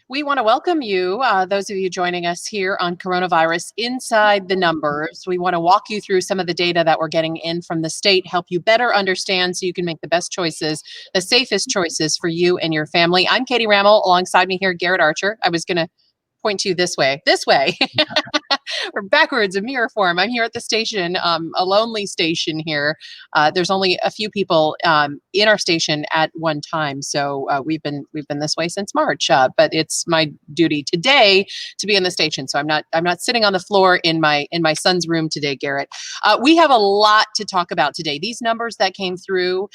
We want to welcome you, those of you joining us here on Coronavirus Inside the Numbers. We want to walk you through some of the data that we're getting in from the state, help you better understand so you can make the best choices, the safest choices for you and your family. I'm Katie Rammel. Alongside me here, Garrett Archer. I was going to point to you this way, or backwards, a mirror form. I'm here at the station, a lonely station here. There's only a few people in our station at one time, so we've been this way since March. But it's my duty today to be in the station, so I'm not sitting on the floor in my son's room today, Garrett. We have a lot to talk about today. These numbers that came through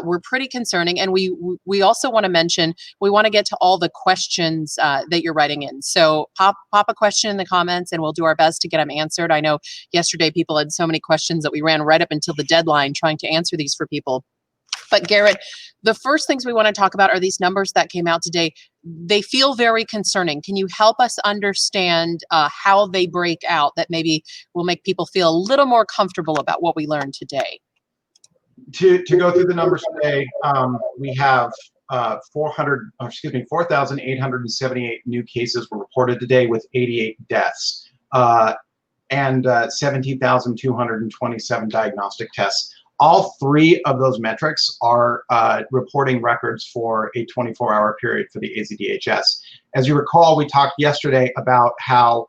were pretty concerning, and we also want to mention we want to get to all the questions that you're writing in. So pop a question in the comments, and we'll do our best to get them answered. I know yesterday people had so many questions that we ran right up until the deadline trying to answer these for people. But Garrett, the first things we want to talk about are these numbers that came out today. They feel very concerning. Can you help us understand how they break out that maybe will make people feel a little more comfortable about what we learned today? To go through the numbers today, we have 4,878 new cases were reported today with 88 deaths and 17,227 diagnostic tests. All three of those metrics are reporting records for a 24-hour period for the AZDHS. As you recall, we talked yesterday about how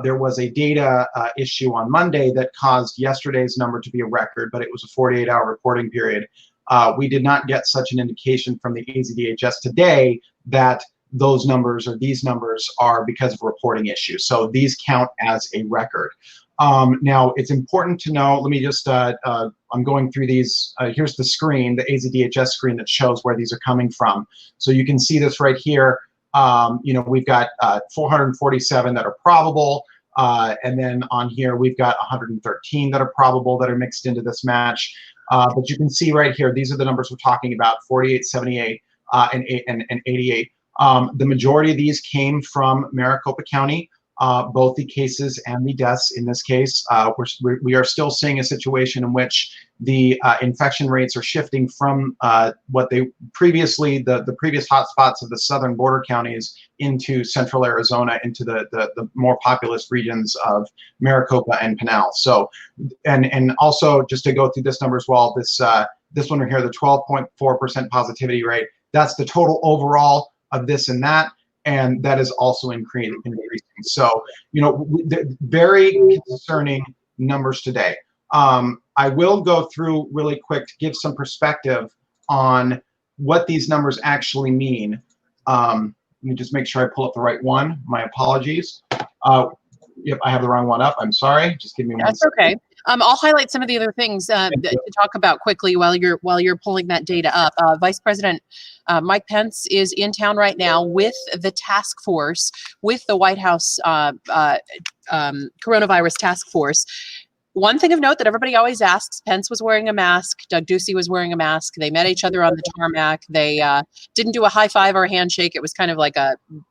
there was a data issue on Monday that caused yesterday's number to be a record, but it was a 48-hour reporting period. We did not get such an indication from the AZDHS today that those numbers or these numbers are because of a reporting issue. So these count as a record. Now, it's important to know, let me just, I'm going through these. Here's the screen, the AZDHS screen that shows where these are coming from. So you can see this right here. We've got 447 that are probable. And then on here, we've got 113 that are probable that are mixed into this match. But you can see right here, these are the numbers we're talking about, 48, 78, and 88. The majority of these came from Maricopa County, both the cases and the deaths in this case. We are still seeing a situation in which the infection rates are shifting from what they previously, the previous hotspots of the southern border counties into central Arizona, into the more populous regions of Maricopa and Pinal. So, and also just to go through this number as well, this one right here, the 12.4% positivity rate, that's the total overall of this and that. And that is also increasing. So, very concerning numbers today. I will go through really quick to give some perspective on what these numbers actually mean. Let me just make sure I pull up the right one. My apologies. Yep, I have the wrong one up. I'm sorry. Just give me one second. That's okay. I'll highlight some of the other things to talk about quickly while you're pulling that data up. Vice President Mike Pence is in town right now with the task force, with the White House coronavirus task force. One thing of note that everybody always asks: Pence was wearing a mask, Doug Ducey was wearing a mask. They met each other on the tarmac. They didn't do a high five or a handshake. It was kind of like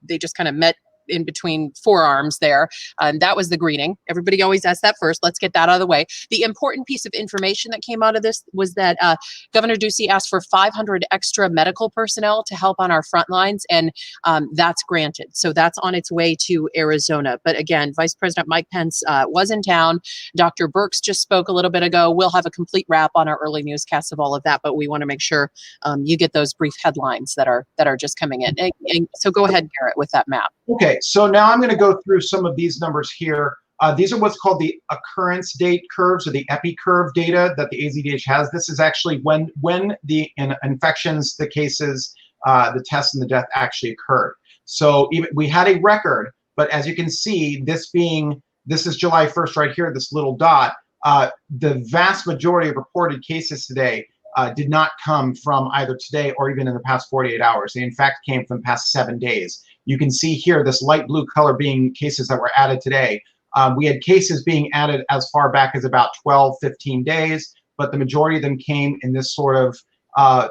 they just kind of met in between forearms there. That was the greeting. Everybody always asks that first. Let's get that out of the way. The important piece of information that came out of this was that Governor Ducey asked for 500 extra medical personnel to help on our front lines, and that's granted. So that's on its way to Arizona. But again, Vice President Mike Pence was in town. Dr. Birx just spoke a little bit ago. We'll have a complete wrap on our early newscast of all of that, but we want to make sure you get those brief headlines that are just coming in. And so go ahead, Garrett, with that map. Okay, so now I'm going to go through some of these numbers here. These are what's called the occurrence date curves, or the epi curve data that the AZDH has. This is actually when the infections, the cases, the tests, and the death actually occurred. So we had a record, but as you can see, this is July 1st right here, this little dot. The vast majority of reported cases today did not come from either today or even in the past 48 hours. They in fact came from the past 7 days. You can see here this light blue color being cases that were added today. We had cases being added as far back as about 12, 15 days, but the majority of them came in this sort of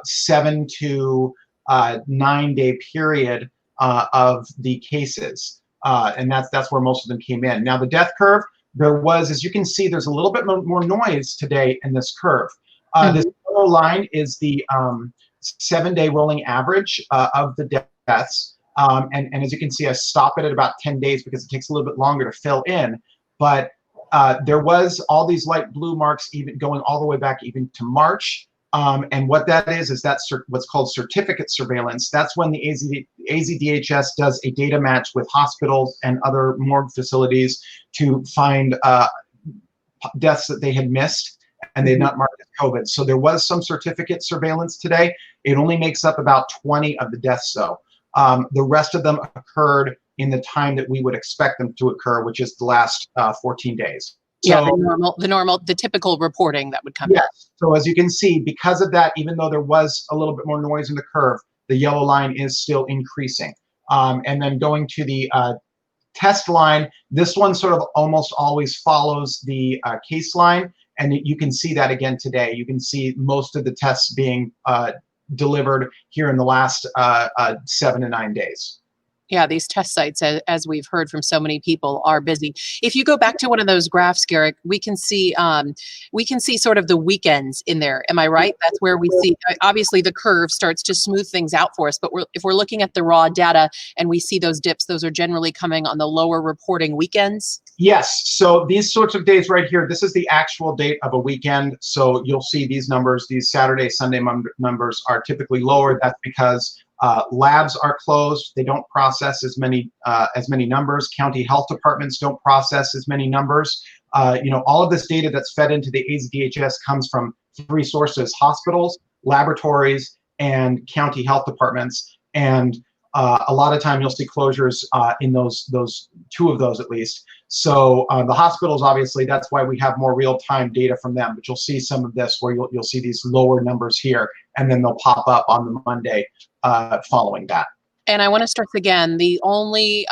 7 to 9 day period of the cases. And that's where most of them came in. Now the death curve, there was, as you can see, there's a little bit more noise today in this curve. This yellow line is the 7 day rolling average of the deaths. And as you can see, I stop it at about 10 days because it takes a little bit longer to fill in. But there was all these light blue marks even going all the way back even to March. And what that is that's what's called certificate surveillance. That's when the AZDHS does a data match with hospitals and other morgue facilities to find deaths that they had missed and they had not marked as COVID. So there was some certificate surveillance today. It only makes up about 20 of the deaths though. The rest of them occurred in the time that we would expect them to occur, which is the last 14 days. So, yeah, the typical reporting that would come in. So as you can see, because of that, even though there was a little bit more noise in the curve, the yellow line is still increasing. And then going to the test line, this one sort of almost always follows the case line. And you can see that again today. You can see most of the tests being delivered here in the last 7 to 9 days. Yeah, these test sites, as we've heard from so many people, are busy. If you go back to one of those graphs, Garrett, we can see sort of the weekends in there. Am I right? That's where we see, obviously, the curve starts to smooth things out for us. But if we're looking at the raw data and we see those dips, those are generally coming on the lower reporting weekends. Yes. So these sorts of days right here, this is the actual date of a weekend. So you'll see these numbers, these Saturday, Sunday numbers are typically lower. That's because labs are closed. They don't process as many numbers. County health departments don't process as many numbers. All of this data that's fed into the AZDHS comes from 3 sources: hospitals, laboratories, and county health departments. And a lot of time you'll see closures in those 2 of those at least. So the hospitals, obviously, that's why we have more real-time data from them. But you'll see some of this where you'll see these lower numbers here, and then they'll pop up on the Monday following that. And I want to stress again, the only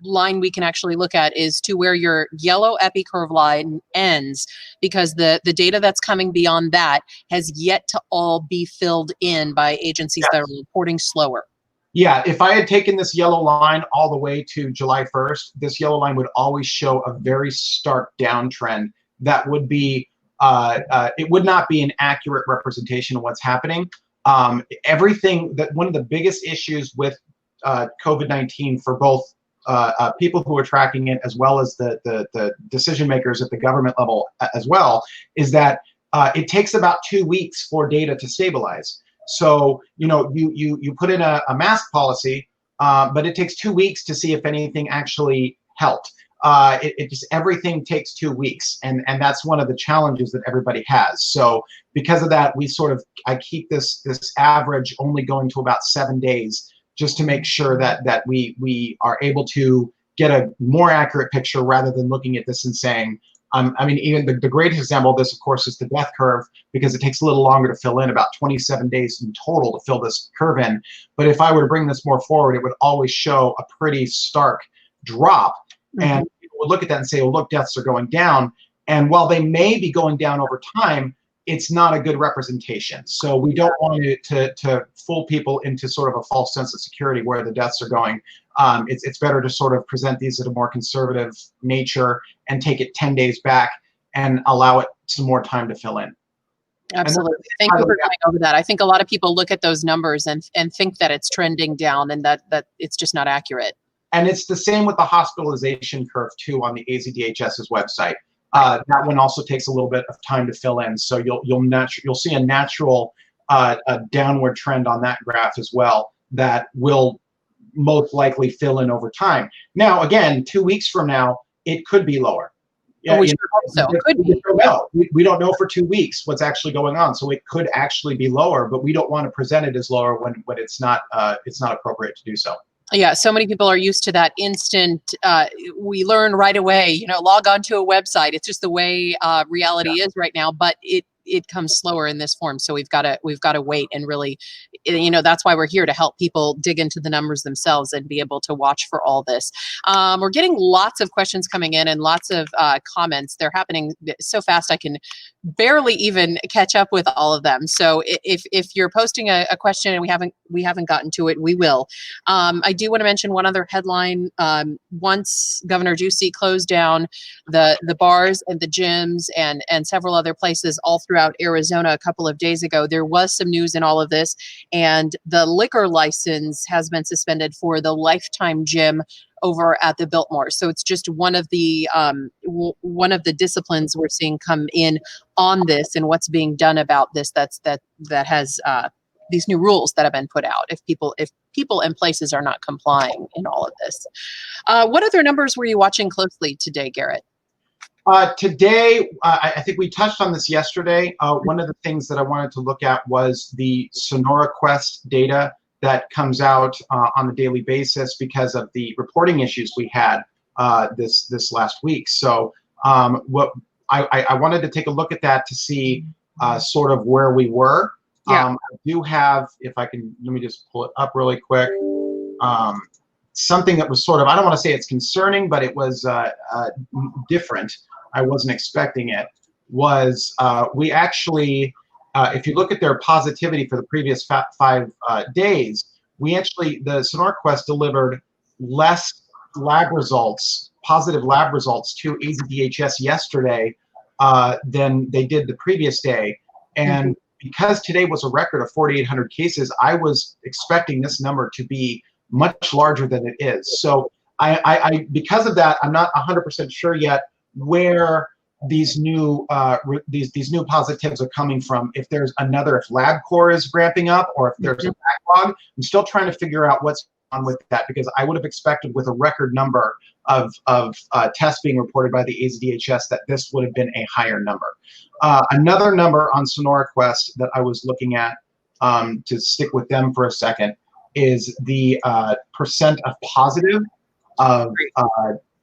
line we can actually look at is to where your yellow epicurve line ends, because the data that's coming beyond that has yet to all be filled in by agencies that are reporting slower. Yeah, if I had taken this yellow line all the way to July 1st, this yellow line would always show a very stark downtrend. That would be, it would not be an accurate representation of what's happening. One of the biggest issues with COVID-19 for both people who are tracking it as well as the decision makers at the government level as well, is that it takes about 2 weeks for data to stabilize. So, you put in a mask policy, but it takes 2 weeks to see if anything actually helped. Everything takes 2 weeks, and that's one of the challenges that everybody has. So because of that, I keep this average only going to about 7 days, just to make sure that we are able to get a more accurate picture rather than looking at this and saying, even the greatest example of this, of course, is the death curve, because it takes a little longer to fill in, about 27 days in total to fill this curve in. But if I were to bring this more forward, it would always show a pretty stark drop. Mm-hmm. And people would look at that and say, oh, look, deaths are going down. And while they may be going down over time, it's not a good representation. So we don't want to fool people into sort of a false sense of security where the deaths are going. It's better to sort of present these at a more conservative nature and take it 10 days back and allow it some more time to fill in. Absolutely. Thank you for going over that. I think a lot of people look at those numbers and think that it's trending down, and that it's just not accurate. And it's the same with the hospitalization curve too on the AZDHS's website. That one also takes a little bit of time to fill in. So you'll see a natural downward trend on that graph as well that will most likely fill in over time. Now, again, 2 weeks from now, it could be lower. Yeah, we don't know for 2 weeks what's actually going on. So it could actually be lower, but we don't want to present it as lower when it's not appropriate to do so. Yeah, so many people are used to that instant, we learn right away, log on to a website. It's just the way reality is right now, but it comes slower in this form. So we've got to wait and really, that's why we're here, to help people dig into the numbers themselves and be able to watch for all this. We're getting lots of questions coming in and lots of comments. They're happening so fast I can barely even catch up with all of them. So if you're posting a question and we haven't gotten to it, we will. I do want to mention one other headline. Once Governor Ducey closed down the bars and the gyms and several other places all throughout out Arizona a couple of days ago. There was some news in all of this, and the liquor license has been suspended for the Lifetime Gym over at the Biltmore. So it's just one of the disciplines we're seeing come in on this, and what's being done about this. That has these new rules that have been put out. If people and places are not complying in all of this. What other numbers were you watching closely today, Garrett? Today, I think we touched on this yesterday. One of the things that I wanted to look at was the Sonora Quest data that comes out on a daily basis because of the reporting issues we had this last week. So what I wanted to take a look at that to see sort of where we were. Yeah. I do have, if I can, let me just pull it up really quick. Something that was sort of, I don't want to say it's concerning, but it was different. I wasn't expecting it. Was we actually, if you look at their positivity for the previous 5 days, the Sonora Quest delivered less lab results, positive lab results to AZDHS yesterday than they did the previous day. And because today was a record of 4,800 cases, I was expecting this number to be much larger than it is. So I because of that, I'm not 100% sure yet where these new these new positives are coming from. If LabCorp is ramping up, or if there's a backlog. I'm still trying to figure out what's on with that, because I would have expected, with a record number of tests being reported by the AZDHS, that this would have been a higher number. Another number on Sonora Quest that I was looking at, to stick with them for a second, is the percent of positive of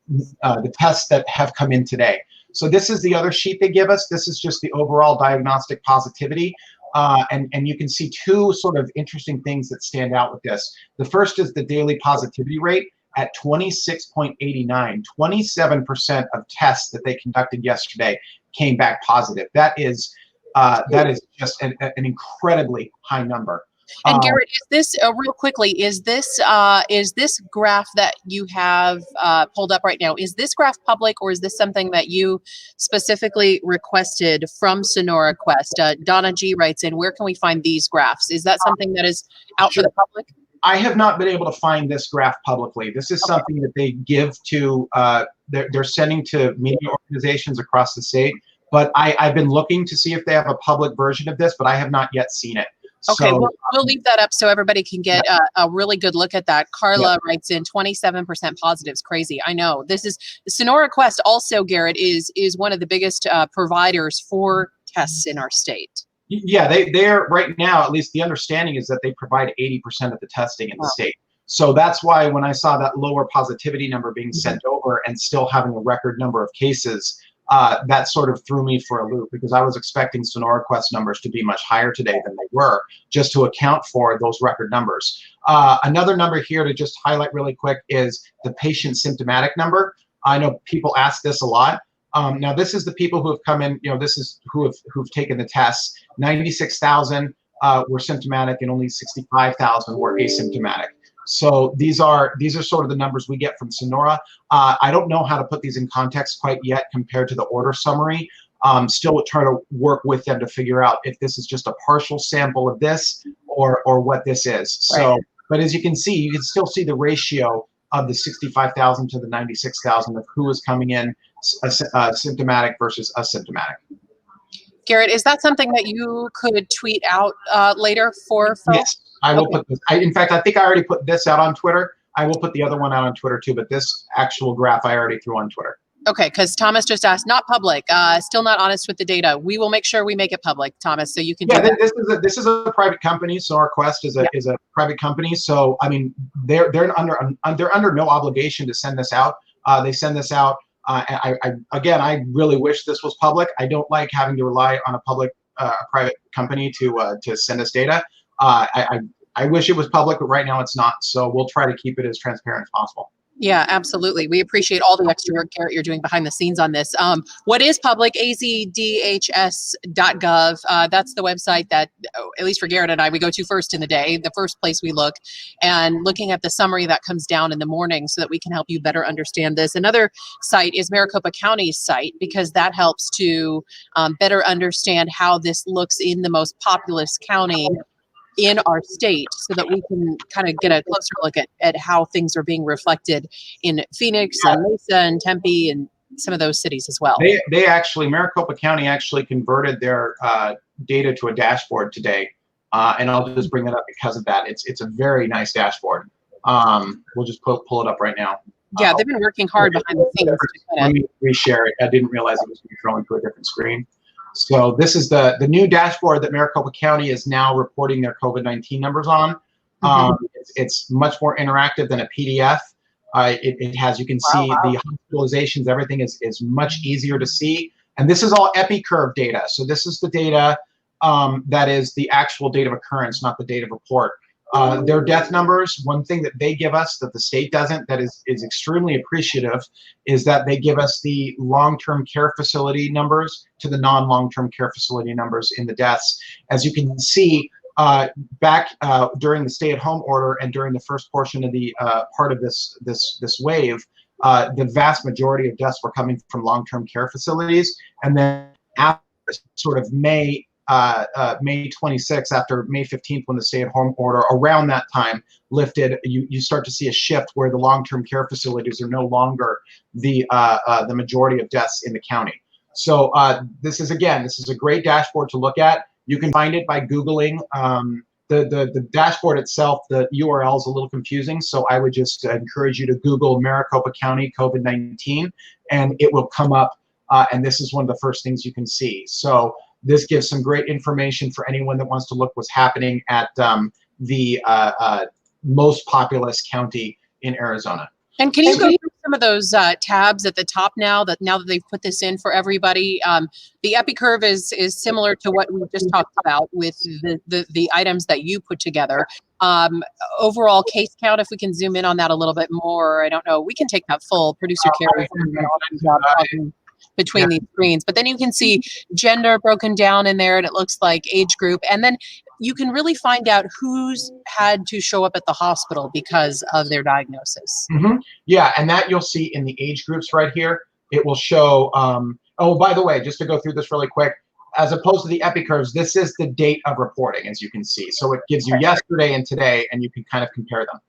the tests that have come in today. So this is the other sheet they give us. This is just the overall diagnostic positivity. And you can see two sort of interesting things that stand out with this. The first is the daily positivity rate at 26.89. 27% of tests that they conducted yesterday came back positive. That is just an incredibly high number. And Garrett, is this real quickly? Is this graph that you have pulled up right now? Is this graph public, or is this something that you specifically requested from Sonora Quest? Donna G writes in, "Where can we find these graphs?" Is that something that is out for the public? I have not been able to find this graph publicly. This is something that they give to they're sending to media organizations across the state. But I've been looking to see if they have a public version of this, but I have not yet seen it. Okay, we'll leave that up so everybody can get a really good look at that. Carla writes in, 27% positives. Crazy. I know. This is Sonora Quest. Also, Garrett is one of the biggest providers for tests in our state. Yeah, they're right now, at least the understanding is that they provide 80% of the testing in the state. So that's why when I saw that lower positivity number being sent over and still having a record number of cases, that sort of threw me for a loop, because I was expecting Sonora Quest numbers to be much higher today than they were, just to account for those record numbers. Another number here to just highlight really quick is the patient symptomatic number. I know people ask this a lot. Now this is the people who have come in, this is who've taken the tests. 96,000 were symptomatic and only 65,000 were asymptomatic. So these are sort of the numbers we get from Sonora. I don't know how to put these in context quite yet compared to the order summary. Still trying to work with them to figure out if this is just a partial sample of this or what this is. So, but as you can see, you can still see the ratio of the 65,000 to the 96,000 of who is coming in symptomatic versus asymptomatic. Garrett, is that something that you could tweet out later for folks? Yes, I will put this. In fact, I think I already put this out on Twitter. I will put the other one out on Twitter too, but this actual graph I already threw on Twitter. Okay, because Thomas just asked, not public, still not honest with the data. We will make sure we make it public, Thomas, so you can do that. This is a private company. Sonora Quest is a private company. So I mean, they're under no obligation to send this out. They send this out. I really wish this was public. I don't like having to rely on a private company to send us data. I wish it was public, but right now it's not. So we'll try to keep it as transparent as possible. Yeah, absolutely. We appreciate all the extra work, Garrett, you're doing behind the scenes on this. What is public? AZDHS.gov. That's the website that, at least for Garrett and I, we go to first in the day, the first place we look, and looking at the summary that comes down in the morning so that we can help you better understand this. Another site is Maricopa County's site, because that helps to better understand how this looks in the most populous county in our state, so that we can kind of get a closer look at how things are being reflected in Phoenix and Mesa and Tempe and some of those cities as well. They actually, Maricopa County actually converted their data to a dashboard today, and I'll just bring it up because of that. It's a very nice dashboard. We'll just pull it up right now. Yeah, they've been working hard behind the scenes. Let me reshare it. I didn't realize it was going to throw into a different screen. So this is the new dashboard that Maricopa County is now reporting their COVID-19 numbers on. It's much more interactive than a PDF. It has, you can see the hospitalizations, everything is much easier to see. And this is all EpiCurve data. So this is the data that is the actual date of occurrence, not the date of report. Their death numbers, one thing that they give us that the state doesn't, that is extremely appreciative, is that they give us the long-term care facility numbers to the non-long-term care facility numbers in the deaths. As you can see, back during the stay-at-home order and during the first portion of the part of this wave, the vast majority of deaths were coming from long-term care facilities. And then after sort of May 26th, after May 15th, when the stay-at-home order around that time lifted, you start to see a shift where the long-term care facilities are no longer the majority of deaths in the county. So this is a great dashboard to look at. You can find it by Googling. The dashboard itself, the URL is a little confusing, so I would just encourage you to Google Maricopa County COVID-19, and it will come up, and this is one of the first things you can see. So this gives some great information for anyone that wants to look what's happening at the most populous county in Arizona. And can you go through some of those tabs at the top now that they've put this in for everybody? The EpiCurve is similar to what we just talked about with the items that you put together. Overall case count, if we can zoom in on that a little bit more, I don't know, we can take that full. Producer Carrie's doing an awesome job talking between these screens, but then you can see gender broken down in there, and it looks like age group, and then you can really find out who's had to show up at the hospital because of their diagnosis. Yeah, and that you'll see in the age groups right here. It will show, oh, by the way, just to go through this really quick, as opposed to the EpiCurves, this is the date of reporting, as you can see. So it gives you yesterday and today, and you can kind of compare them.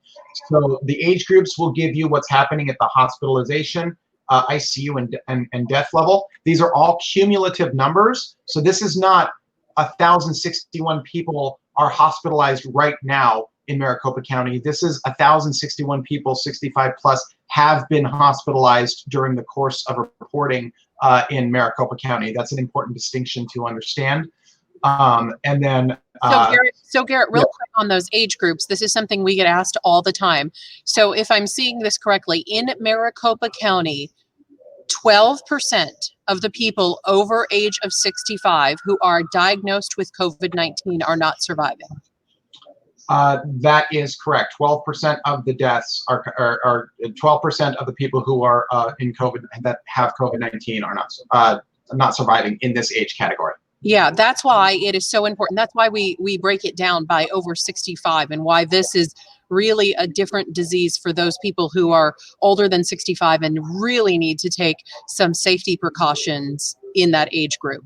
So the age groups will give you what's happening at the hospitalization, ICU and death level. These are all cumulative numbers. So this is not 1,061 people are hospitalized right now in Maricopa County. This is 1,061 people, 65 plus, have been hospitalized during the course of reporting in Maricopa County. That's an important distinction to understand. And then so Garrett, real quick on those age groups, this is something we get asked all the time. So if I'm seeing this correctly, in Maricopa County, 12% of the people over age of 65 who are diagnosed with COVID-19 are not surviving. That is correct. 12% of the deaths are 12% of the people who are in COVID that have COVID-19 are not surviving in this age category. Yeah, that's why it is so important. That's why we break it down by over 65, and why this is really a different disease for those people who are older than 65 and really need to take some safety precautions in that age group.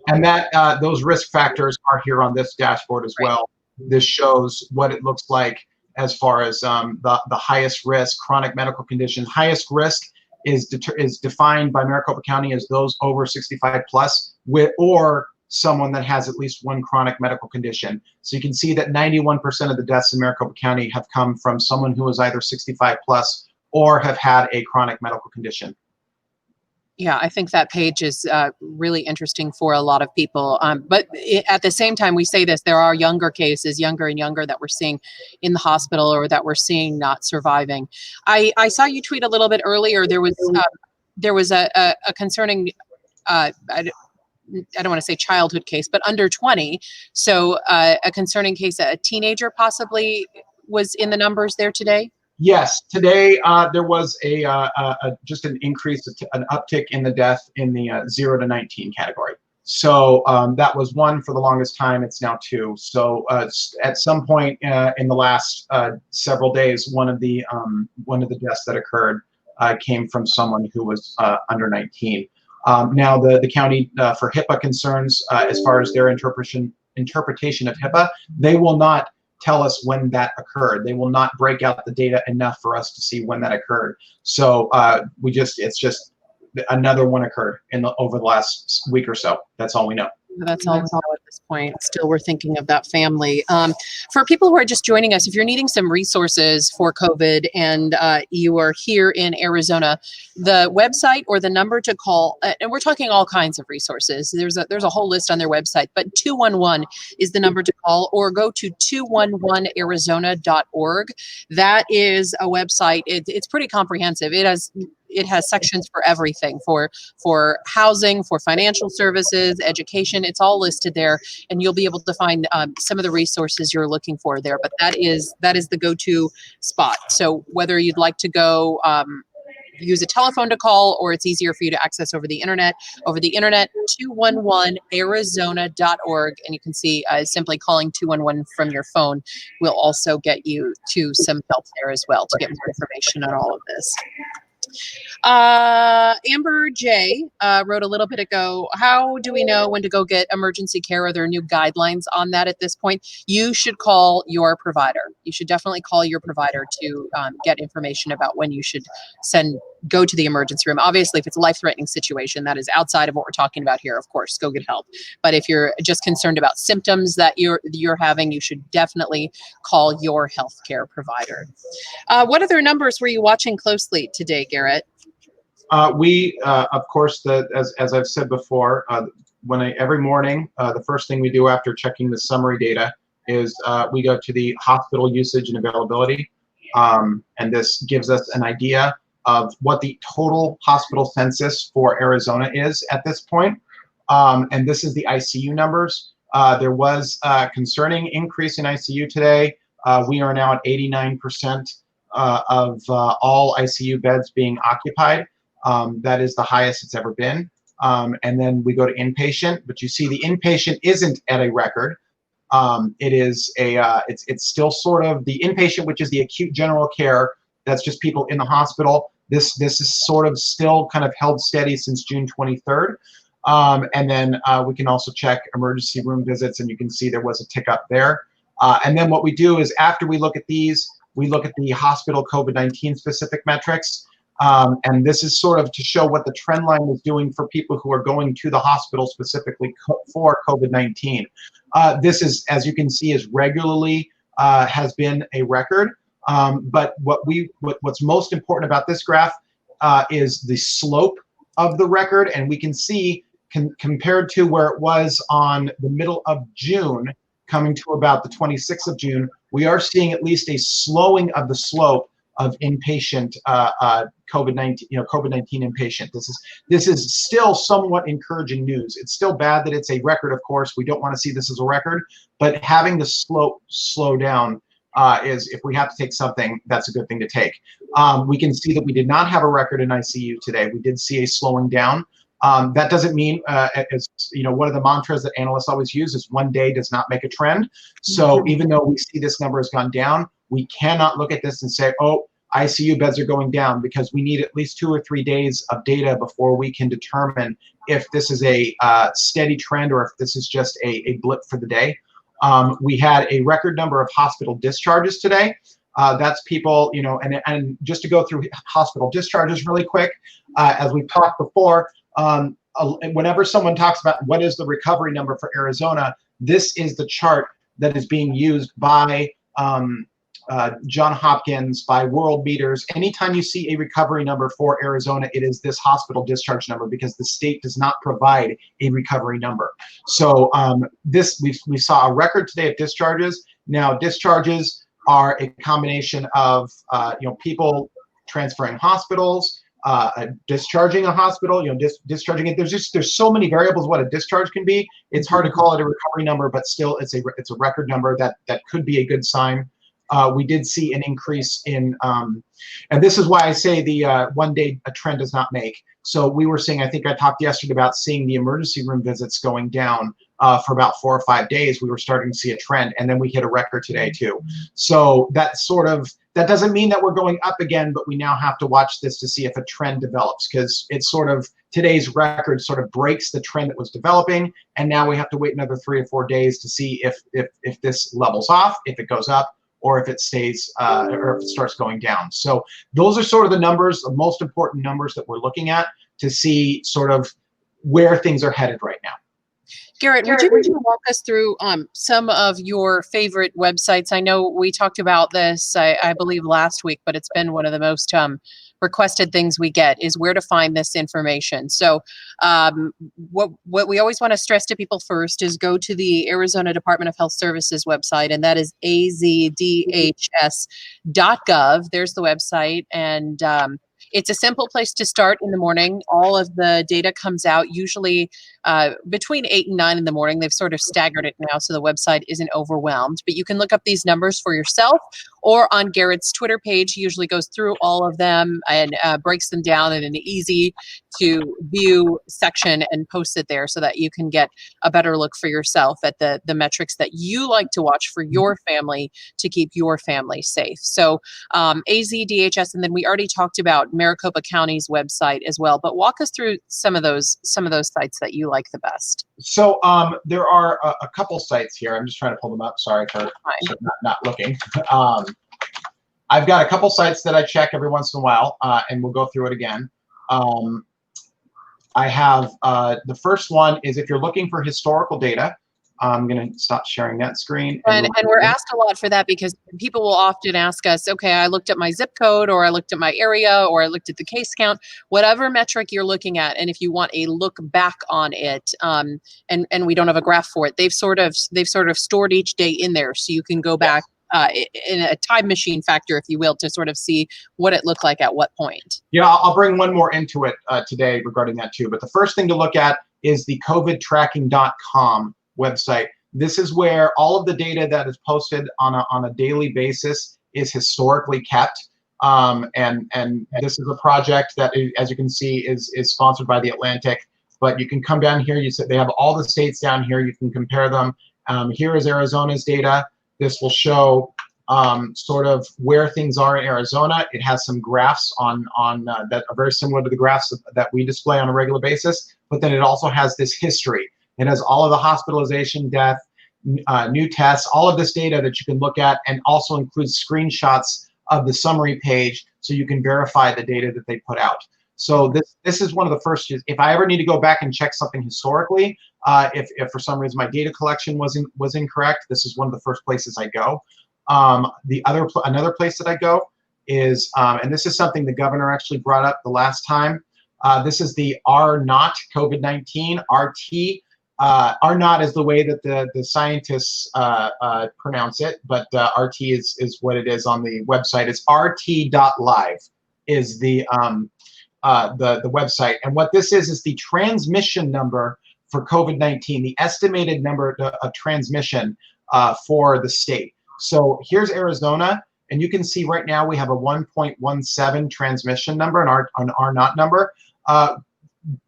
And that those risk factors are here on this dashboard as well. This shows what it looks like as far as the highest risk, chronic medical conditions. Highest risk is defined by Maricopa County as those over 65 plus or someone that has at least one chronic medical condition. So you can see that 91% of the deaths in Maricopa County have come from someone who is either 65 plus or have had a chronic medical condition. Yeah, I think that page is really interesting for a lot of people. But at the same time, we say this, there are younger cases, younger and younger, that we're seeing in the hospital or that we're seeing not surviving. I saw you tweet a little bit earlier. There was a concerning, I don't want to say childhood case, but under 20. So a concerning case, a teenager possibly was in the numbers there today. Yes, today there was just an increase, an uptick in the death in the 0 to 19 category. So that was one for the longest time. It's now two. So at some point in the last several days, one of the deaths that occurred came from someone who was under 19. Now the county, for HIPAA concerns, as far as their interpretation of HIPAA, they will not tell us when that occurred. They will not break out the data enough for us to see when that occurred. So it's just another one occurred over the last week or so. That's all we know. That's all we know at this point. Still, we're thinking of that family. For people who are just joining us, if you're needing some resources for COVID and you are here in Arizona, the website or the number to call, and we're talking all kinds of resources. There's a whole list on their website, but 211 is the number to call, or go to 211arizona.org. That is a website. It's pretty comprehensive. It has sections for everything, for housing, for financial services, education. It's all listed there, and you'll be able to find some of the resources you're looking for there. But that is the go-to spot. So whether you'd like to go use a telephone to call, or it's easier for you to access over the internet, 211arizona.org, and you can see simply calling 211 from your phone will also get you to some help there as well to get more information on all of this. Amber J wrote a little bit ago, how do we know when to go get emergency care? Are there new guidelines on that at this point? You should call your provider. You should definitely call your provider to get information about when you should go to the emergency room. Obviously, if it's a life-threatening situation, that is outside of what we're talking about here, of course, go get help. But if you're just concerned about symptoms that you're having, you should definitely call your healthcare provider. What other numbers were you watching closely today, Garrett? Of course, as I've said before, every morning, the first thing we do after checking the summary data is we go to the hospital usage and availability, and this gives us an idea of what the total hospital census for Arizona is at this point. And this is the ICU numbers. There was a concerning increase in ICU today. We are now at 89% of all ICU beds being occupied. That is the highest it's ever been. And then we go to inpatient, but you see the inpatient isn't at a record. It's still sort of the inpatient, which is the acute general care. That's just people in the hospital. This is sort of still kind of held steady since June 23rd. And then we can also check emergency room visits, and you can see there was a tick up there. And then what we do is, after we look at these, we look at the hospital COVID-19 specific metrics. And this is sort of to show what the trend line is doing for people who are going to the hospital specifically for COVID-19. This is, as you can see, is regularly has been a record. But what's most important about this graph is the slope of the record, and we can see compared to where it was on the middle of June, coming to about the 26th of June, we are seeing at least a slowing of the slope of inpatient COVID-19, COVID-19 inpatient. This is still somewhat encouraging news. It's still bad that it's a record, of course. We don't want to see this as a record, but having the slope slow down is, if we have to take something, that's a good thing to take. We can see that we did not have a record in ICU today. We did see a slowing down. That doesn't mean, as one of the mantras that analysts always use is one day does not make a trend. So even though we see this number has gone down, we cannot look at this and say, oh, ICU beds are going down, because we need at least 2 or 3 days of data before we can determine if this is a steady trend or if this is just a blip for the day. We had a record number of hospital discharges today. That's people, and just to go through hospital discharges really quick, as we've talked before, whenever someone talks about what is the recovery number for Arizona, this is the chart that is being used by John Hopkins, by world leaders. Anytime you see a recovery number for Arizona, it is this hospital discharge number, because the state does not provide a recovery number. So we saw a record today of discharges. Now, discharges are a combination of people transferring hospitals, discharging a hospital, discharging it. There's so many variables what a discharge can be. It's hard to call it a recovery number, but still it's a record number that could be a good sign. we did see an increase in, and this is why I say the one day a trend does not make. So we were seeing, I think I talked yesterday about seeing the emergency room visits going down for about 4 or 5 days. We were starting to see a trend, and then we hit a record today too. So that doesn't mean that we're going up again, but we now have to watch this to see if a trend develops, because it's sort of, today's record sort of breaks the trend that was developing, and now we have to wait another 3 or 4 days to see if this levels off, if it goes up, or if it stays, or if it starts going down. So those are sort of the numbers, the most important numbers that we're looking at to see sort of where things are headed right now. Garrett, would you walk us through some of your favorite websites? I know we talked about this, I believe, last week, but it's been one of the most requested things we get is where to find this information. So what we always want to stress to people first is go to the Arizona Department of Health Services website, and that is azdhs.gov. There's the website, and it's a simple place to start in the morning. All of the data comes out usually between 8 and 9 in the morning. They've sort of staggered it now so the website isn't overwhelmed. But you can look up these numbers for yourself, or on Garrett's Twitter page. He usually goes through all of them and breaks them down in an easy to view section and posts it there so that you can get a better look for yourself at the metrics that you like to watch for your family to keep your family safe. So AZDHS, and then we already talked about Maricopa County's website as well. But walk us through some of those sites that you like the best. So there are a couple sites here. I'm just trying to pull them up. Sorry for not looking. I've got a couple sites that I check every once in a while, and we'll go through it again. I have the first one is if you're looking for historical data. I'm going to stop sharing that screen. And we're asked a lot for that because people will often ask us, okay, I looked at my zip code, or I looked at my area, or I looked at the case count, whatever metric you're looking at. And if you want a look back on it, and we don't have a graph for it, they've sort of stored each day in there. So you can go back in a time machine factor, if you will, to sort of see what it looked like at what point. Yeah, I'll bring one more into it today regarding that too. But the first thing to look at is the covidtracking.com website. This is where all of the data that is posted on a daily basis is historically kept. And this is a project that, as you can see, is sponsored by The Atlantic. But you can come down here. You said they have all the states down here. You can compare them. Here is Arizona's data. This will show sort of where things are in Arizona. It has some graphs on that are very similar to the graphs that we display on a regular basis. But then it also has this history. It has all of the hospitalization, death, new tests, all of this data that you can look at, and also includes screenshots of the summary page so you can verify the data that they put out. So this is one of the first. If I ever need to go back and check something historically, if for some reason my data collection was incorrect, this is one of the first places I go. Another place that I go is, and this is something the governor actually brought up the last time. This is the R0 COVID-19 RT. R0 is the way that the scientists pronounce it, but RT is what it is on the website. It's rt.live is the website. And what this is the transmission number for COVID-19, the estimated number of transmission for the state. So here's Arizona, and you can see right now we have a 1.17 transmission number, an R0 number.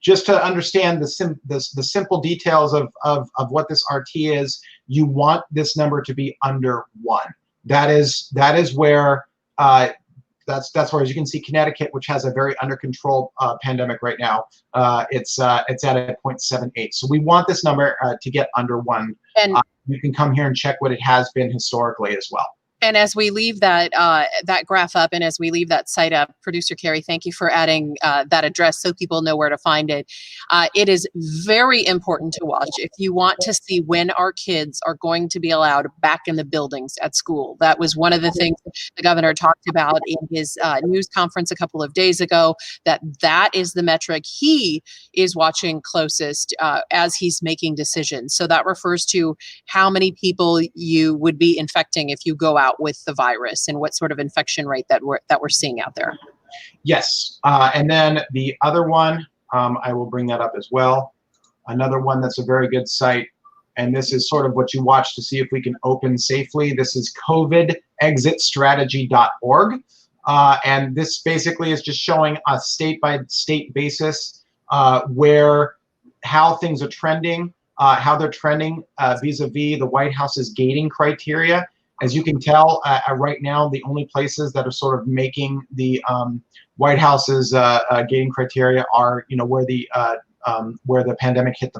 Just to understand the simple details of what this RT is, you want this number to be under 1. That is where that's where, as you can see, Connecticut, which has a very under control pandemic right now, it's at a 0.78. So we want this number to get under 1. And you can come here and check what it has been historically as well. And as we leave that graph up, and as we leave that site up, Producer Carrie, thank you for adding that address so people know where to find it. It is very important to watch if you want to see when our kids are going to be allowed back in the buildings at school. That was one of the things the governor talked about in his news conference a couple of days ago, that is the metric he is watching closest as he's making decisions. So that refers to how many people you would be infecting if you go out with the virus, and what sort of infection rate that we're seeing out there. Yes, and then the other one, I will bring that up as well. Another one that's a very good site, and this is sort of what you watch to see if we can open safely. This is COVID exitstrategy.org. And this basically is just showing a state-by-state basis how things are trending, how they're trending vis-a-vis the White House's gating criteria. As you can tell, right now, the only places that are sort of making the White House's gating criteria are, where the pandemic hit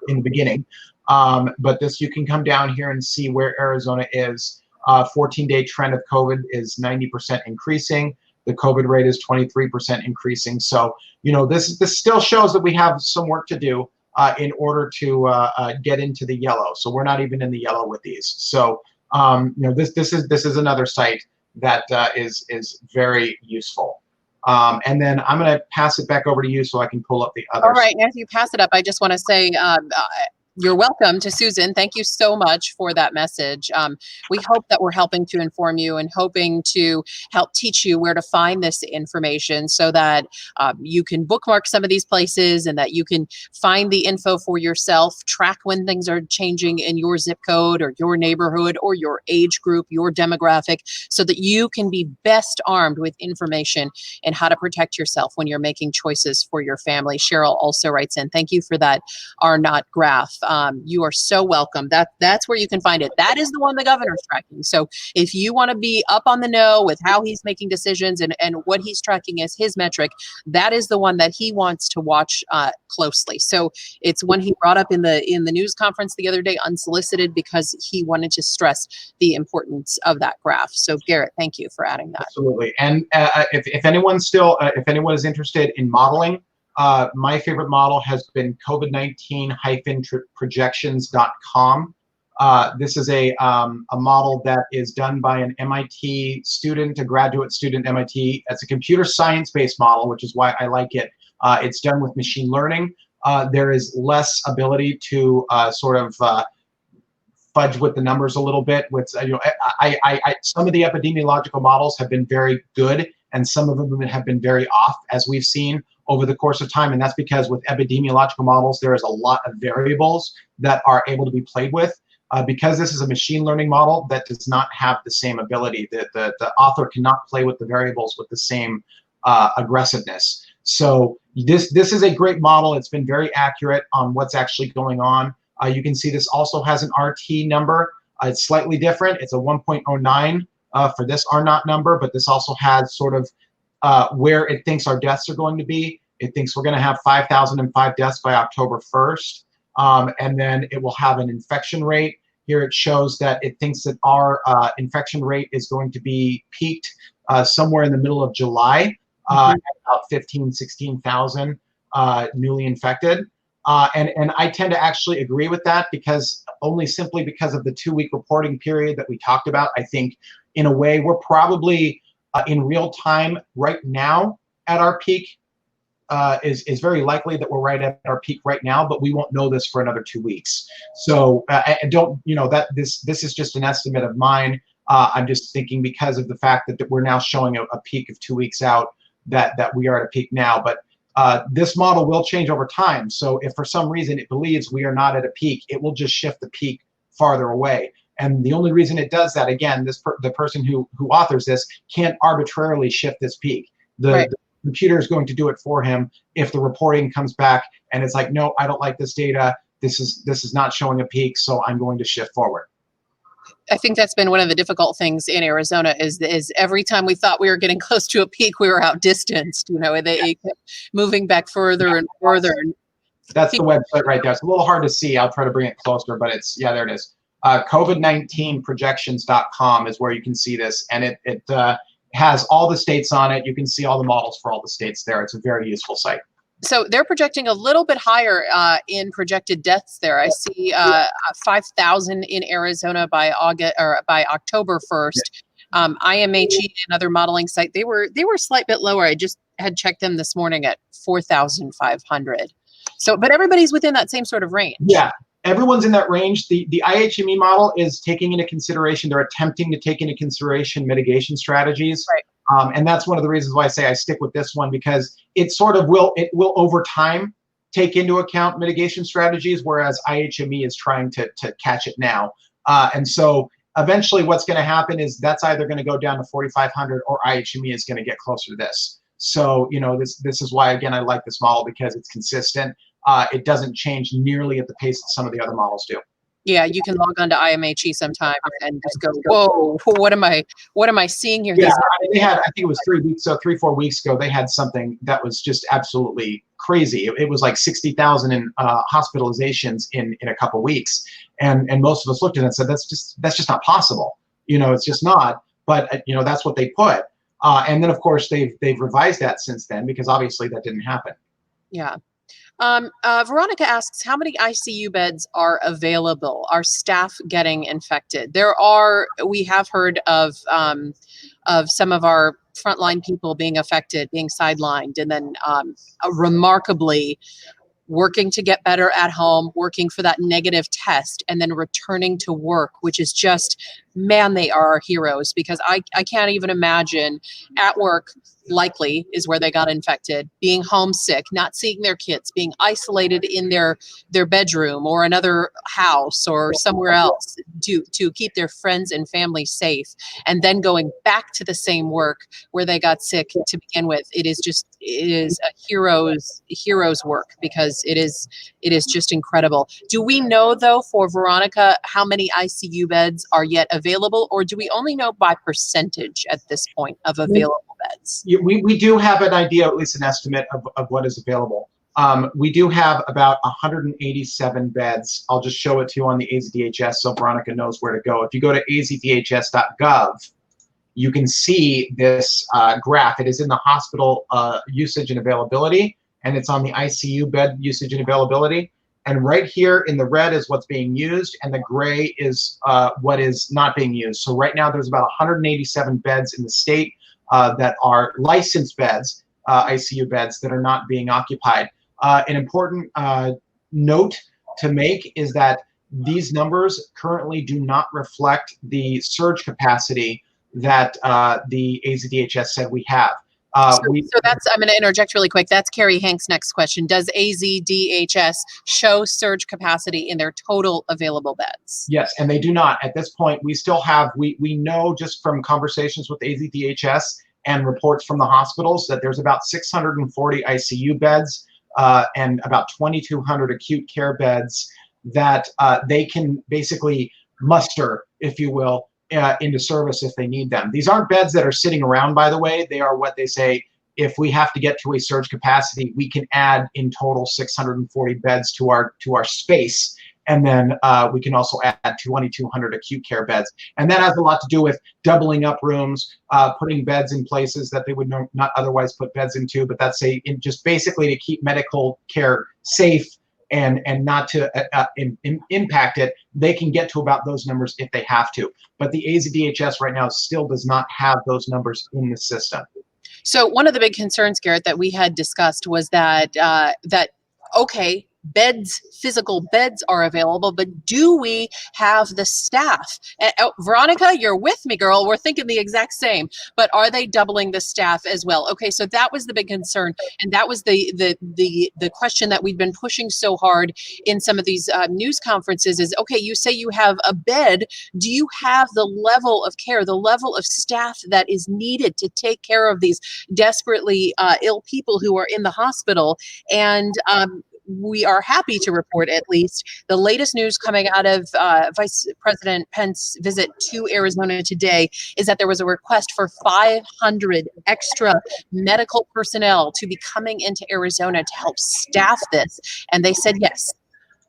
in the beginning. But you can come down here and see where Arizona is. 14-day trend of COVID is 90% increasing. The COVID rate is 23% increasing. So, this still shows that we have some work to do in order to get into the yellow. So we're not even in the yellow with these. So, this is another site that is very useful. And then I'm going to pass it back over to you so I can pull up the others. All right. As you pass it up, I just want to say you're welcome to Susan. Thank you so much for that message. We hope that we're helping to inform you and hoping to help teach you where to find this information so that you can bookmark some of these places and that you can find the info for yourself, track when things are changing in your zip code or your neighborhood or your age group, your demographic, so that you can be best armed with information and how to protect yourself when you're making choices for your family. Cheryl also writes in, thank you for that R0 graph. You are so welcome. That's where you can find it. That is the one the governor's tracking. So if you want to be up on the know with how he's making decisions and what he's tracking as his metric, that is the one that he wants to watch closely. So it's one he brought up in the news conference the other day, unsolicited, because he wanted to stress the importance of that graph. So Garrett, thank you for adding that. Absolutely. And if anyone is interested in modeling, my favorite model has been COVID-19-projections.com. This is a model that is done by an MIT student, a graduate student at MIT. It's a computer science-based model, which is why I like it. It's done with machine learning. There is less ability to fudge with the numbers a little bit. With some of the epidemiological models have been very good, and some of them have been very off, as we've seen over the course of time. And that's because with epidemiological models, there is a lot of variables that are able to be played with. Because this is a machine learning model that does not have the same ability. The author cannot play with the variables with the same aggressiveness. So this is a great model. It's been very accurate on what's actually going on. You can see this also has an RT number. It's slightly different. It's a 1.09 for this R0 number, but this also has sort of where it thinks our deaths are going to be. It thinks we're going to have 5,005 deaths by October 1st. And then it will have an infection rate. Here it shows that it thinks that our infection rate is going to be peaked somewhere in the middle of July, at about 16,000 newly infected. And I tend to actually agree with that, because simply because of the 2-week reporting period that we talked about. I think in a way we're probably in real time right now at our peak. Is very likely that we're right at our peak right now, but we won't know this for another 2 weeks. So that this is just an estimate of mine. I'm just thinking because of the fact that we're now showing a peak of 2 weeks out, that we are at a peak now. But this model will change over time. So if for some reason it believes we are not at a peak, it will just shift the peak farther away. And the only reason it does that, again, the person who authors this can't arbitrarily shift this peak. The computer is going to do it for him if the reporting comes back and it's like, no, I don't like this data. This is not showing a peak, so I'm going to shift forward. I think that's been one of the difficult things in Arizona is every time we thought we were getting close to a peak, we were outdistanced. They kept moving back further and further. That's the website right there. It's a little hard to see. I'll try to bring it closer, but there it is. COVID-19projections.com is where you can see this, and it has all the states on it. You can see all the models for all the states there. It's a very useful site. So they're projecting a little bit higher in projected deaths there. I see 5,000 in Arizona by October 1st. IMHE, another modeling site, they were a slight bit lower. I just had checked them this morning at 4,500. So, but everybody's within that same sort of range. Yeah. Everyone's in that range. The IHME model is taking into consideration, they're attempting to take into consideration mitigation strategies. Right. And that's one of the reasons why I say I stick with this one, because it will over time take into account mitigation strategies, whereas IHME is trying to catch it now. And so Eventually, what's going to happen is that's either going to go down to 4,500 or IHME is going to get closer to this. So, this is why, again, I like this model because it's consistent. It doesn't change nearly at the pace that some of the other models do. Yeah, you can log on to IMHE sometime and just go, whoa, what am I seeing here? Yeah, they had, I think it was 4 weeks ago, they had something that was just absolutely crazy. It was like 60,000 in hospitalizations in a couple weeks, and most of us looked at it and said that's just not possible. It's just not. But that's what they put, and then of course they've revised that since then because obviously that didn't happen. Yeah. Veronica asks, how many ICU beds are available? Are staff getting infected? We have heard of some of our frontline people being affected, being sidelined, and then remarkably working to get better at home, working for that negative test, and then returning to work, which is just, man, they are our heroes, because I can't even imagine at work, likely is where they got infected, being homesick, not seeing their kids, being isolated in their bedroom or another house or somewhere else to keep their friends and family safe, and then going back to the same work where they got sick to begin with. It is a hero's work, because it is just incredible. Do we know, though, for Veronica, how many ICU beds are yet available, or do we only know by percentage at this point of available beds? We do have an idea, at least an estimate of what is available. We do have about 187 beds. I'll just show it to you on the AZDHS so Veronica knows where to go. If you go to azdhs.gov, you can see this graph. It is in the hospital usage and availability, and it's on the ICU bed usage and availability. And right here in the red is what's being used, and the gray is what is not being used. So right now there's about 187 beds in the state that are licensed beds, ICU beds, that are not being occupied. An important note to make is that these numbers currently do not reflect the surge capacity that the AZDHS said we have. So that's, I'm going to interject really quick. That's Carrie Hank's next question. Does AZDHS show surge capacity in their total available beds? Yes, and they do not. At this point, we still have, we know just from conversations with AZDHS and reports from the hospitals that there's about 640 ICU beds and about 2,200 acute care beds that they can basically muster, if you will, into service if they need them. These aren't beds that are sitting around, by the way. They are what they say, if we have to get to a surge capacity, we can add in total 640 beds to our space. And then we can also add 2,200 acute care beds. And that has a lot to do with doubling up rooms, putting beds in places that they would not otherwise put beds into. But that's just basically to keep medical care safe and not to impact it. They can get to about those numbers if they have to. But the AZDHS right now still does not have those numbers in the system. So one of the big concerns, Garrett, that we had discussed was that okay, physical beds are available, but do we have the staff? Veronica, you're with me, girl. We're thinking the exact same, but are they doubling the staff as well? Okay, so that was the big concern, and that was the question that we've been pushing so hard in some of these news conferences is, okay, you say you have a bed. Do you have the level of care, the level of staff that is needed to take care of these desperately ill people who are in the hospital? And we are happy to report, at least, the latest news coming out of Vice President Pence's visit to Arizona today is that there was a request for 500 extra medical personnel to be coming into Arizona to help staff this. And they said yes,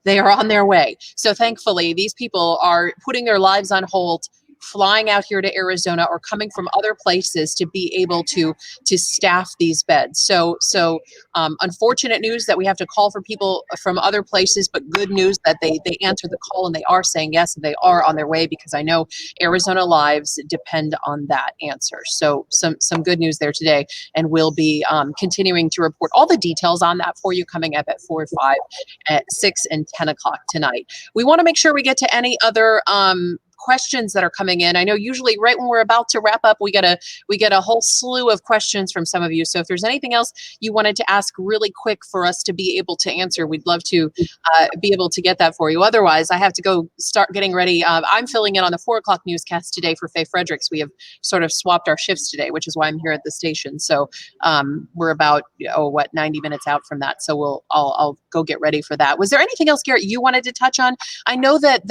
they are on their way. So thankfully, these people are putting their lives on hold, flying out here to Arizona or coming from other places to be able to staff these beds. So unfortunate news that we have to call for people from other places, but good news that they answered the call and they are saying yes, and they are on their way, because I know Arizona lives depend on that answer. So some good news there today, and we'll be continuing to report all the details on that for you coming up at 4, 5, at 6, and 10 o'clock tonight. We want to make sure we get to any other questions that are coming in. I know usually right when we're about to wrap up, we get a whole slew of questions from some of you. So if there's anything else you wanted to ask really quick for us to be able to answer, we'd love to be able to get that for you. Otherwise, I have to go start getting ready. I'm filling in on the 4 o'clock newscast today for Faye Fredericks. We have sort of swapped our shifts today, which is why I'm here at the station. So we're about 90 minutes out from that. So I'll go get ready for that. Was there anything else, Garrett, you wanted to touch on? I know that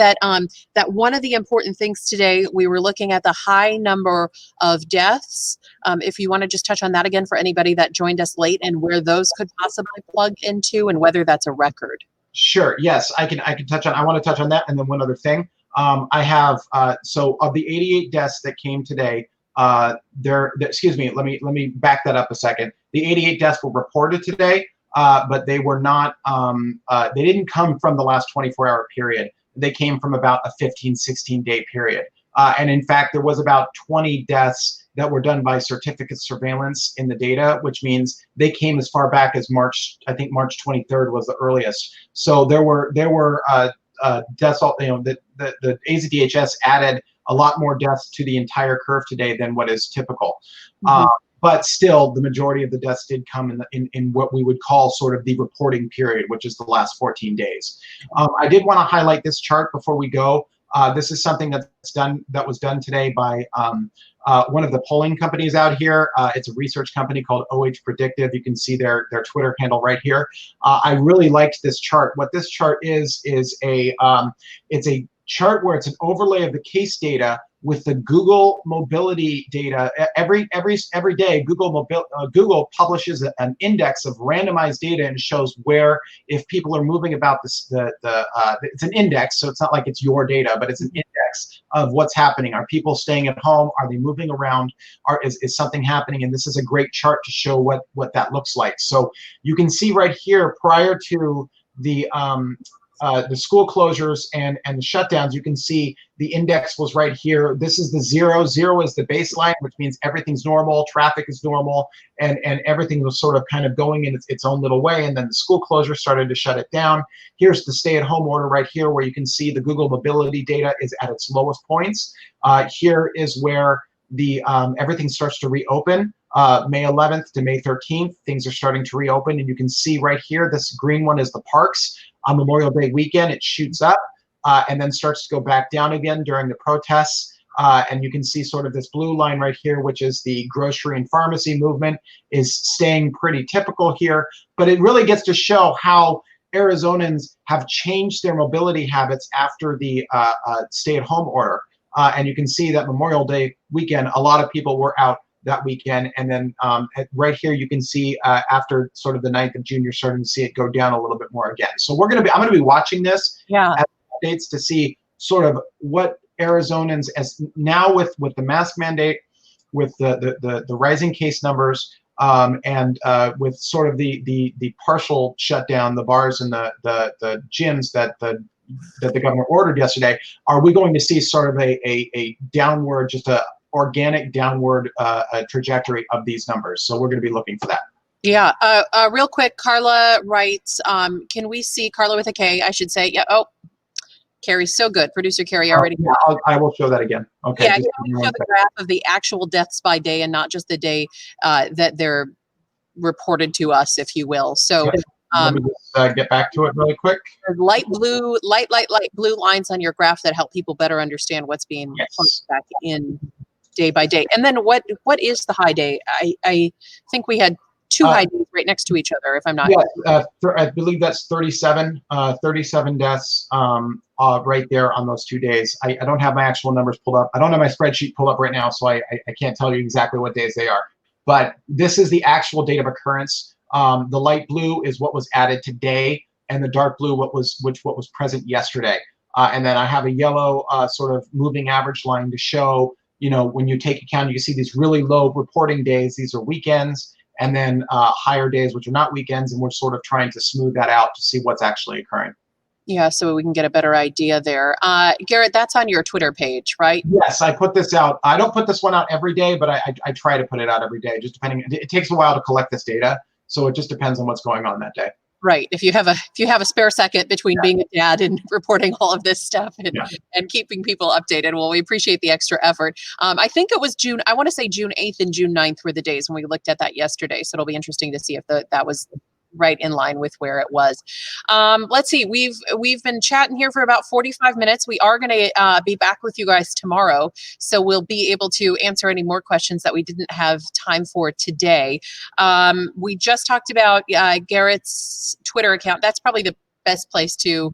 one of the important things today, we were looking at the high number of deaths. If you want to just touch on that again for anybody that joined us late, and where those could possibly plug into, and whether that's a record. Sure. Yes, I can touch on. I want to touch on that, and then one other thing. I have so of the 88 deaths that came today, excuse me. Let me back that up a second. The 88 deaths were reported today, but they were not. They didn't come from the last 24-hour period. They came from about a 15-16 day period. And in fact, there was about 20 deaths that were done by certificate surveillance in the data, which means they came as far back as March. I think March 23rd was the earliest. So there were deaths. The AZDHS added a lot more deaths to the entire curve today than what is typical. Mm-hmm. But still, the majority of the deaths did come in what we would call sort of the reporting period, which is the last 14 days. I did want to highlight this chart before we go. This is something that was done today by one of the polling companies out here. It's a research company called OH Predictive. You can see their Twitter handle right here. I really liked this chart. What this chart is it's a chart where it's an overlay of the case data with the Google mobility data. Every day, Google publishes an index of randomized data and shows where, if people are moving about this, it's an index, so it's not like it's your data, but it's an index of what's happening. Are people staying at home? Are they moving around? Is something happening? And this is a great chart to show what that looks like. So you can see right here, prior to the school closures and the shutdowns, you can see the index was right here. This is the 0. 0 is the baseline, which means everything's normal, traffic is normal, and everything was sort of kind of going in its own little way. And then the school closure started to shut it down. Here's the stay-at-home order right here, where you can see the Google mobility data is at its lowest points. Here is where the everything starts to reopen. May 11th to May 13th, things are starting to reopen, and you can see right here, this green one is the parks. On Memorial Day weekend, it shoots up and then starts to go back down again during the protests. And you can see sort of this blue line right here, which is the grocery and pharmacy movement, is staying pretty typical here. But it really gets to show how Arizonans have changed their mobility habits after the stay-at-home order. And you can see that Memorial Day weekend, a lot of people were out that weekend. And then right here, you can see after sort of the 9th of June, you're starting to see it go down a little bit more again. So I'm going to be watching this as updates to see sort of what Arizonans, as now with the mask mandate, with the rising case numbers, and with sort of the partial shutdown, the bars and the gyms that the governor ordered yesterday, are we going to see sort of a downward, just a organic downward trajectory of these numbers? So we're going to be looking for that. Yeah. Real quick, Carla writes, can we see, Carla with a K, I should say. Yeah. Oh, Carrie's so good. Producer Carrie already. Yeah, I will show that again. Okay. Yeah, you show the graph of the actual deaths by day and not just the day that they're reported to us, if you will. So let me just get back to it really quick. Light blue lines on your graph that help people better understand what's being plugged back in day by day. And then what is the high day? I think we had two high days right next to each other, if I'm not mistaken. I believe that's 37 deaths right there on those 2 days. I don't have my actual numbers pulled up. I don't have my spreadsheet pulled up right now, so I can't tell you exactly what days they are. But this is the actual date of occurrence. The light blue is what was added today, and the dark blue what was present yesterday. And then I have a yellow sort of moving average line to show, when you take account, you can see these really low reporting days. These are weekends, and then higher days, which are not weekends, and we're sort of trying to smooth that out to see what's actually occurring. Yeah, so we can get a better idea there. Garrett, that's on your Twitter page, right? Yes, I put this out. I don't put this one out every day, but I try to put it out every day, just depending. It takes a while to collect this data, so it just depends on what's going on that day. Right. If you have a spare second between being a dad and reporting all of this stuff and keeping people updated, well, we appreciate the extra effort. I think it was June. I want to say June 8th and June 9th were the days when we looked at that yesterday. So it'll be interesting to see if that was right in line with where it was. Let's see. We've been chatting here for about 45 minutes. We are going to be back with you guys tomorrow, so we'll be able to answer any more questions that we didn't have time for today. We just talked about Garrett's Twitter account. That's probably the best place to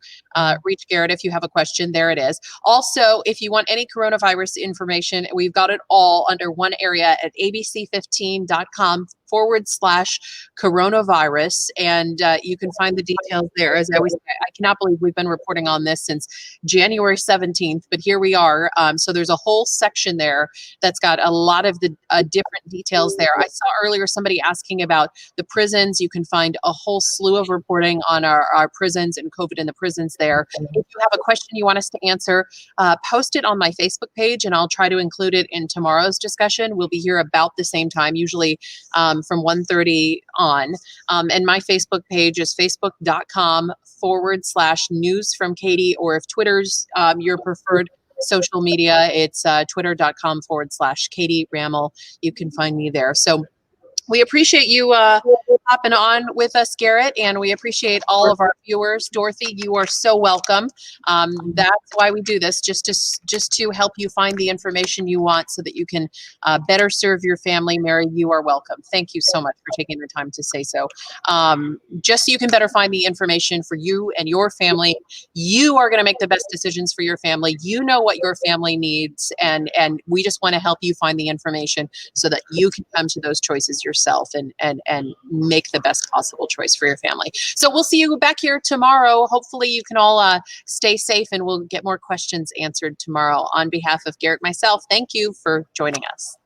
reach Garrett if you have a question. There it is. Also, if you want any coronavirus information, we've got it all under one area at abc15.com/coronavirus. And you can find the details there. As I always say, I cannot believe we've been reporting on this since January 17th, but here we are. So there's a whole section there that's got a lot of the different details there. I saw earlier somebody asking about the prisons. You can find a whole slew of reporting on our prisons and COVID in the prisons there. If you have a question you want us to answer, post it on my Facebook page and I'll try to include it in tomorrow's discussion. We'll be here about the same time, usually from 1:30 on. And my Facebook page is facebook.com/news from Katie, or if Twitter's your preferred social media, it's twitter.com/Katie Rammel. You can find me there. So we appreciate you hopping on with us, Garrett, and we appreciate all of our viewers. Dorothy, you are so welcome. That's why we do this, just to help you find the information you want so that you can better serve your family. Mary, you are welcome. Thank you so much for taking the time to say so. Just so you can better find the information for you and your family. You are going to make the best decisions for your family. You know what your family needs, and we just want to help you find the information so that you can come to those choices yourself and make the best possible choice for your family. So we'll see you back here tomorrow. Hopefully you can all stay safe and we'll get more questions answered tomorrow. On behalf of Garrett and myself, thank you for joining us.